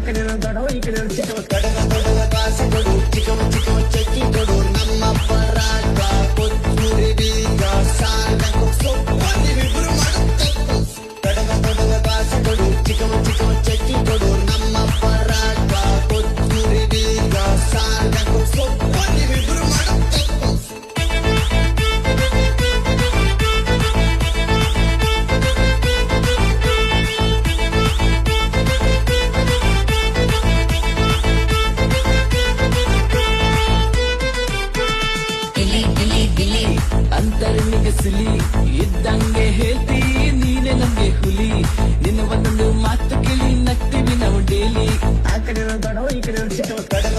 ಕಡೆ ದೊಡ್ಡವ ಈ ಕಡೆ ಚಿಕ್ಕವ ಕಡಗ ದೊಡಗ ಕಾಸು ಕೊಡು ಚಿಕ್ಕವ ಚಿಕ್ಕವ ಚಕ್ಕಿ ಕೊಡು ನಮ್ಮ ಪರಾಟ ಕೊತ್ತೂರಿ ಬೀಗ ಸಾಲ್ಬೇಕು ಸೊಪ್ಪು ನೀವಿಬ್ರು ಮಾಡುತ್ತಪ್ಪು ಕಡಗ ದೊಡಗ ಕಾಸು ಕೊಡು ಚಿಕ್ಕವ ಚಿಕ್ಕವ ಚಕ್ಕಿ ಕೊಡು ನಮ್ಮ ಪರಾಟ ಕೊತ್ತೂರಿ ಬೀಗ ಸಾಲ್ಬೇಕು ಸೊಪ್ಪು ನೀವಿಬ್ರು ಮಾಡುತ್ತಪ್ಪು ಅಂತರನಿಗೆ ಸಿಲಿ ಇದ್ದಂಗೆ ಹೇಳ್ತಿ ನೀನೆ ನಮ್ಗೆ ಹುಲಿ ನಿನ್ನ ಒಂದೊಂದು ಮಾತು ಕೇಳಿ ನಗ್ತೀವಿ ನಾವು ಡೇಲಿ ಆ ಕಡೆ ದೊಡ್ಡವ ಈ ಕಡೆ ಚಿಕ್ಕವ ಕಡಗ